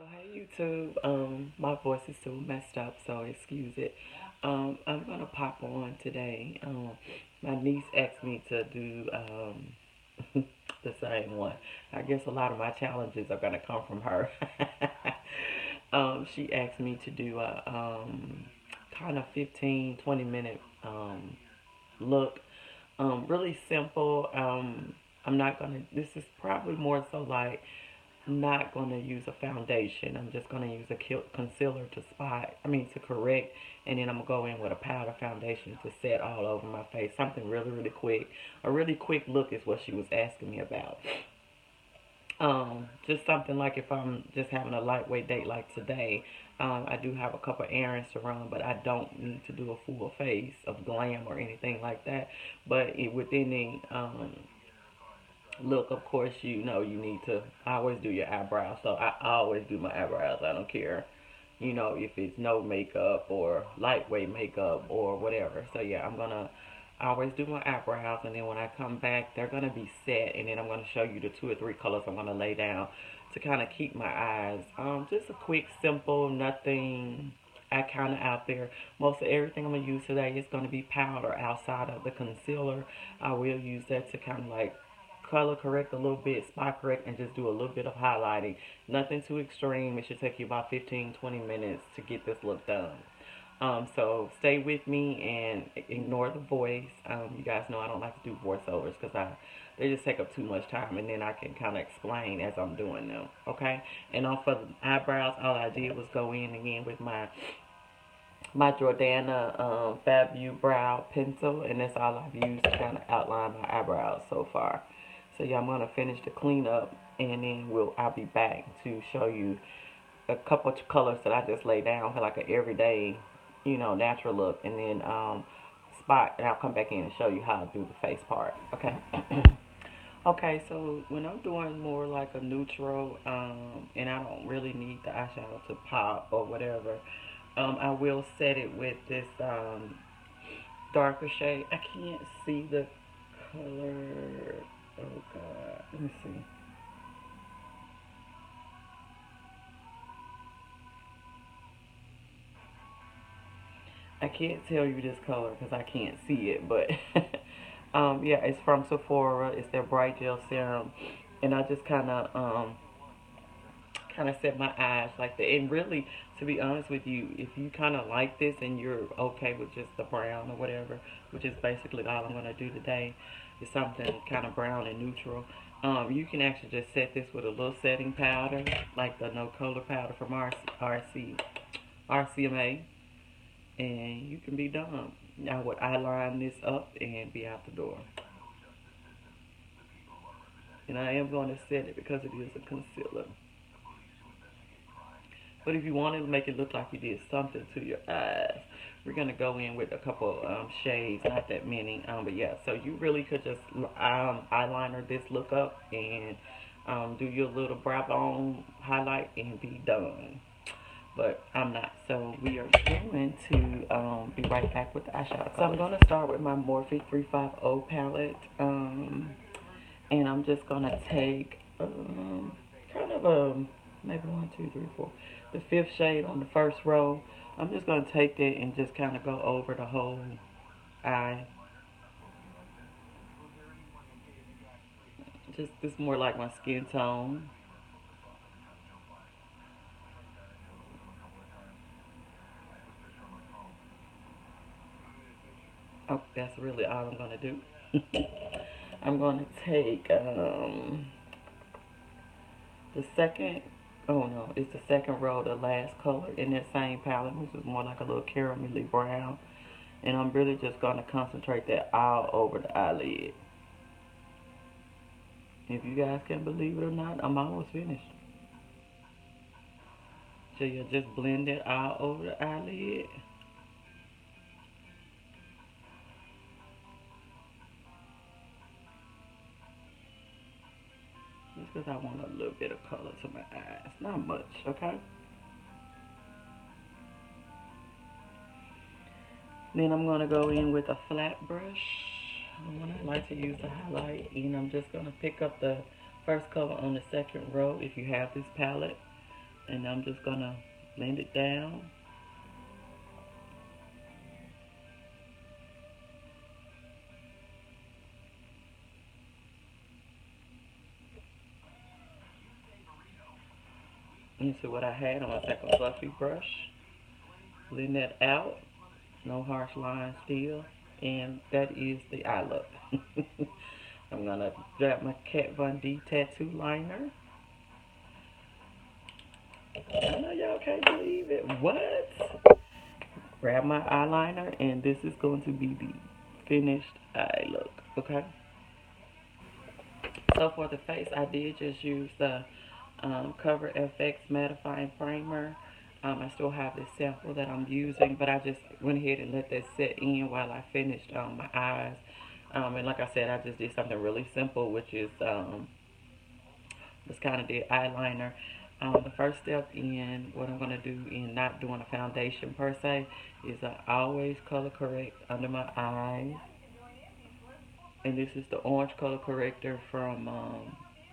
So hey YouTube, my voice is still messed up, so excuse it. I'm gonna pop on today. My niece asked me to do the same one. I guess a lot of my challenges are gonna come from her. She asked me to do a kind of 15, 20 minute look. Really simple. I'm not gonna. This is probably more so like not going to use a foundation. I'm just going to use a concealer to to correct, and then I'm going to go in with a powder foundation to set all over my face. Something really, really quick. A really quick look is what she was asking me about. Just something like if I'm just having a lightweight date like today, I do have a couple errands to run, but I don't need to do a full face of glam or anything like that. But within the look, of course, you know you need to always do your eyebrows. So I always do my eyebrows. I don't care, if it's no makeup or lightweight makeup or whatever. So yeah, I'm gonna always do my eyebrows, and then when I come back, they're gonna be set, and then I'm gonna show you the two or three colors I'm gonna lay down to kind of keep my eyes. Just a quick, simple, nothing. I kind of out there. Most of everything I'm gonna use today is gonna be powder outside of the concealer. I will use that to kind of like color correct a little bit, spot correct, and just do a little bit of highlighting. Nothing too extreme. It should take you about 15, 20 minutes to get this look done. So stay with me and ignore the voice. You guys know I don't like to do voiceovers because they just take up too much time, and then I can kind of explain as I'm doing them. Okay. And for the eyebrows, all I did was go in again with my Jordana Fab View Brow Pencil, and that's all I've used to kind of outline my eyebrows so far. So yeah, I'm gonna finish the cleanup, and then I'll be back to show you a couple of colors that I just laid down for like an everyday, natural look, and then spot, and I'll come back in and show you how to do the face part. Okay. Okay, so when I'm doing more like a neutral, and I don't really need the eyeshadow to pop or whatever, I will set it with this darker shade. I can't see the color. Oh God, let me see. I can't tell you this color because I can't see it, but yeah, it's from Sephora. It's their bright gel serum, and I just kind of set my eyes like that. And really, to be honest with you, if you kind of like this and you're okay with just the brown or whatever, which is basically all I'm gonna do today, is something kind of brown and neutral. You can actually just set this with a little setting powder, like the no color powder from RCMA, and you can be done. I would eyeline this up and be out the door. And I am going to set it because it is a concealer. But if you want to make it look like you did something to your eyes, we're going to go in with a couple shades, not that many. But yeah, so you really could just eyeliner this look up and do your little brow bone highlight and be done. But I'm not. So we are going to be right back with the eyeshadow colors. So I'm going to start with my Morphe 350 palette. And I'm just going to take kind of a, maybe one, two, three, four, the fifth shade on the first row. I'm just going to take that and just kind of go over the whole eye. Just this more like my skin tone. Oh, that's really all I'm going to do. I'm going to take the second, oh no, it's the second row, the last color in that same palette, which is more like a little caramelly brown. And I'm really just going to concentrate that all over the eyelid. If you guys can believe it or not, I'm almost finished. So you just blend it all over the eyelid. Just because I want a little bit of color to my eyes. Not much, okay? Then I'm going to go in with a flat brush. I like to use the highlight, I'm just going to pick up the first color on the second row if you have this palette. And I'm just gonna blend it down. And so what I had, I'm gonna take a fluffy brush, blend that out, no harsh lines still, and that is the eye look. I'm gonna grab my Kat Von D tattoo liner. I know y'all can't believe it. What? Grab my eyeliner, and this is going to be the finished eye look. Okay. So for the face, I did just use the Cover FX mattifying primer. I still have this sample that I'm using, but I just went ahead and let that set in while I finished my eyes. And like I said, I just did something really simple, which is just kind of did eyeliner. The first step in what I'm going to do in not doing a foundation per se is I always color correct under my eyes. And this is the orange color corrector from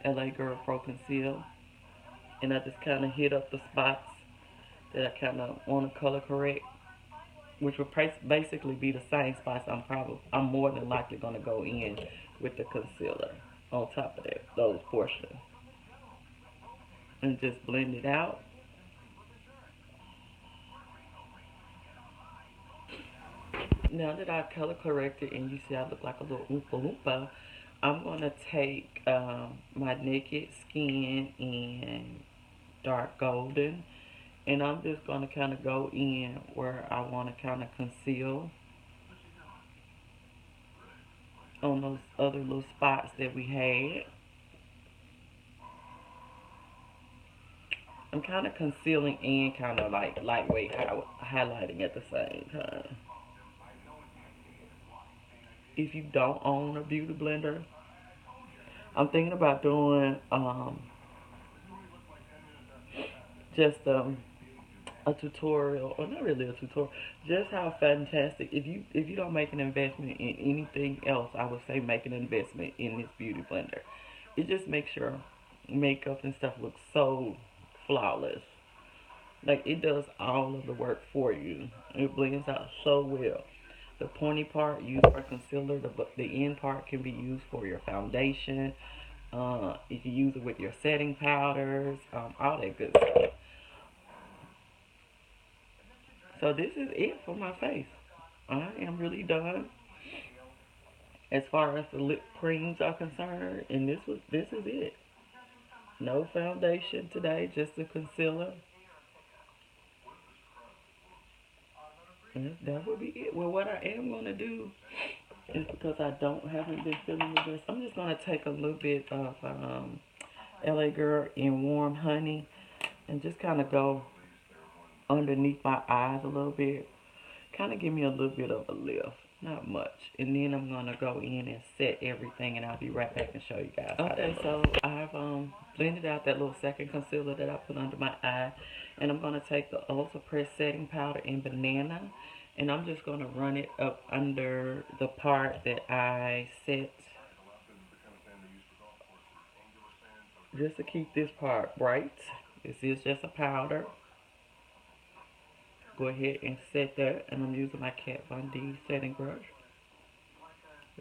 LA Girl Pro Conceal. And I just kind of hit up the spots that I kind of want to color correct, which will basically be the same spots I'm more than likely going to go in with the concealer on top of that, those portions. And just blend it out. Now that I've color corrected and you see I look like a little Oompa Loompa, I'm going to take my Naked Skin in dark golden, and I'm just going to kind of go in where I want to kind of conceal on those other little spots that we had. I'm kind of concealing and kind of like lightweight highlighting at the same time. If you don't own a beauty blender, I'm thinking about doing just a tutorial, or not really a tutorial, just how fantastic. If you don't make an investment in anything else, I would say make an investment in this beauty blender. It just makes your makeup and stuff look so flawless. Like, it does all of the work for you. It blends out so well. The pointy part used for concealer. The end part can be used for your foundation. You can use it with your setting powders, all that good stuff. So this is it for my face. I am really done as far as the lip creams are concerned, and this is it. No foundation today, just the concealer. And that will be it. Well, what I am going to do is, because haven't been feeling the best, I'm just going to take a little bit of LA Girl in Warm Honey and just kind of go underneath my eyes a little bit. Kind of give me a little bit of a lift. Not much. And then I'm going to go in and set everything, and I'll be right back and show you guys. Okay, so I've blended out that little second concealer that I put under my eye. And I'm going to take the Ultra Press setting powder in Banana, and I'm just going to run it up under the part that I set, just to keep this part bright. This is just a powder. Go ahead and set that, and I'm using my Kat Von D setting brush.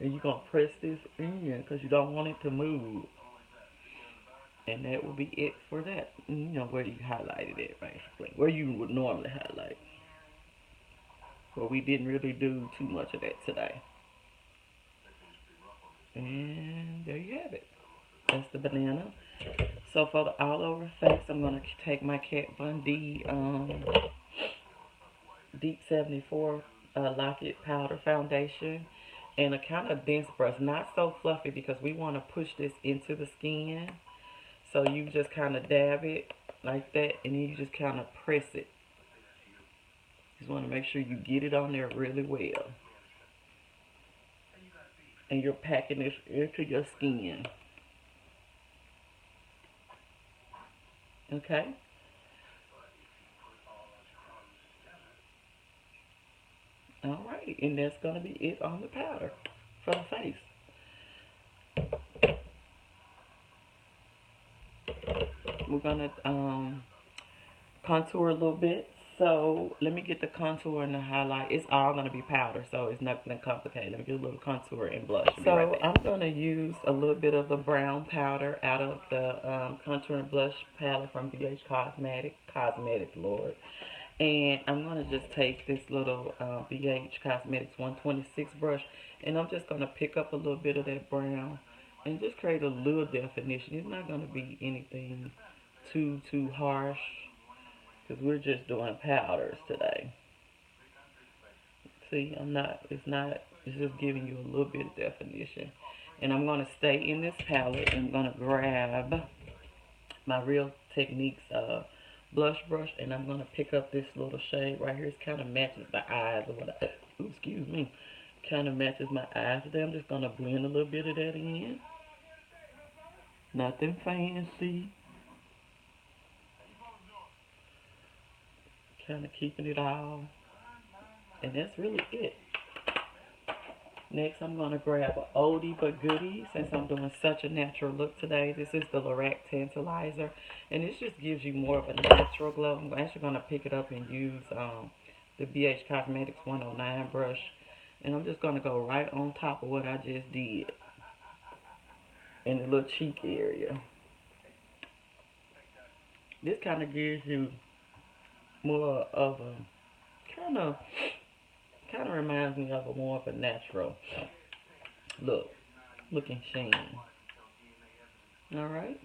And you're going to press this in because you don't want it to move. And that will be it for that. You know, where you highlighted it, basically. Where you would normally highlight. But we didn't really do too much of that today. And there you have it. That's the Banana. So for the all over face, I'm going to take my Kat Von D Deep 74 Lock-It Powder Foundation and a kind of dense brush. Not so fluffy because we want to push this into the skin. So you just kind of dab it like that, and then you just kind of press it. Just want to make sure you get it on there really well. And you're packing this into your skin. Okay? Alright, and that's going to be it on the powder for the face. We're going to contour a little bit. So let me get the contour and the highlight. It's all going to be powder, so it's not going to complicate. Let me get a little contour and blush. So I'm going to use a little bit of the brown powder out of the contour and blush palette from BH Cosmetics, Lord. And I'm going to just take this little BH Cosmetics 126 brush, and I'm just going to pick up a little bit of that brown and just create a little definition. It's not going to be anything too harsh, because we're just doing powders today. See, it's just giving you a little bit of definition. And I'm going to stay in this palette, and I'm going to grab my Real Techniques blush brush, and I'm going to pick up this little shade right here. It kind of matches the eyes of what excuse me, kind of matches my eyes today. I'm just going to blend a little bit of that in. Nothing fancy. Kind of keeping it all. And that's really it. Next, I'm going to grab an oldie but goodie, since I'm doing such a natural look today. This is the Lorac Tantalizer, and this just gives you more of a natural glow. I'm actually going to pick it up and use the BH Cosmetics 109 brush, and I'm just going to go right on top of what I just did in the little cheek area. This kind of gives you more of a kind of reminds me of a more of a natural looking sheen. All right.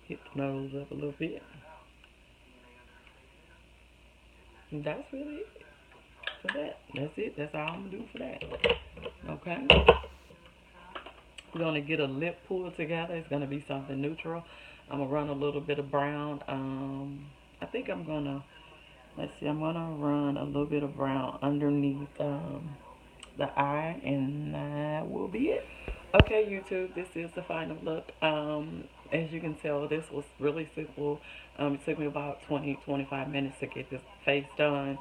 Hit the nose up a little bit. And that's really it for that. That's it. That's all I'm gonna do for that. Okay. We're gonna get a lip pull together. It's gonna be something neutral. I'm gonna run a little bit of brown. I think I'm gonna, I'm gonna run a little bit of brown underneath the eye, and that will be it. Okay, YouTube, this is the final look. As you can tell, this was really simple. It took me about 20-25 minutes to get this face done,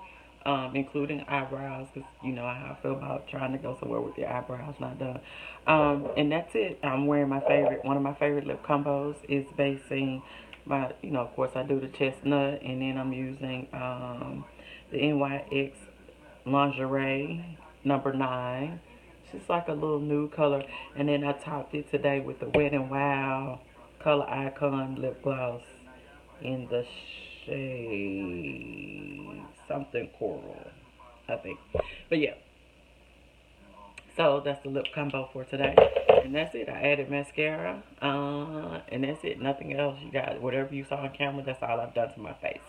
including eyebrows, because you know how I feel about trying to go somewhere with your eyebrows not done. And that's it. I'm wearing one of my favorite lip combos is basing my, of course I do the chestnut, and then I'm using the NYX Lingerie number 9. It's just like a little nude color, and then I topped it today with the Wet n Wild Color Icon lip gloss in the shade something coral, I think. But yeah, so that's the lip combo for today, and that's it. I added mascara, and that's it. Nothing else. You got whatever you saw on camera. That's all I've done to my face.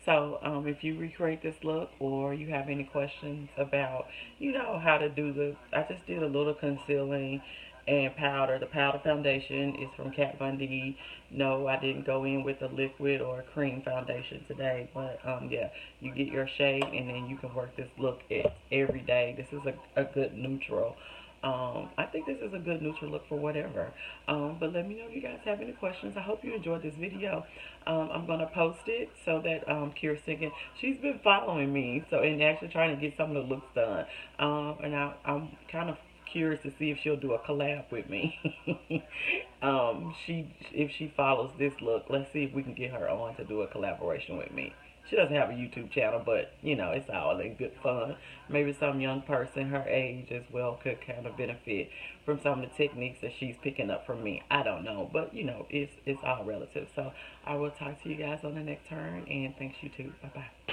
So if you recreate this look, or you have any questions about, how to do I just did a little concealing and powder. The powder foundation is from Kat Von D. No, I didn't go in with a liquid or a cream foundation today, but yeah, you get your shade, and then you can work this look every day. This is a good neutral. I think this is a good neutral look for whatever. But let me know if you guys have any questions. I hope you enjoyed this video. I'm going to post it so that Kirsten, she's been following me, and actually trying to get some of the looks done. And I'm kind of curious to see if she'll do a collab with me. If she follows this look, let's see if we can get her on to do a collaboration with me. She doesn't have a YouTube channel, but it's all in good fun. Maybe some young person her age as well could kind of benefit from some of the techniques that she's picking up from me. I don't know, but it's all relative. So I will talk to you guys on the next turn, and thanks you too. Bye bye.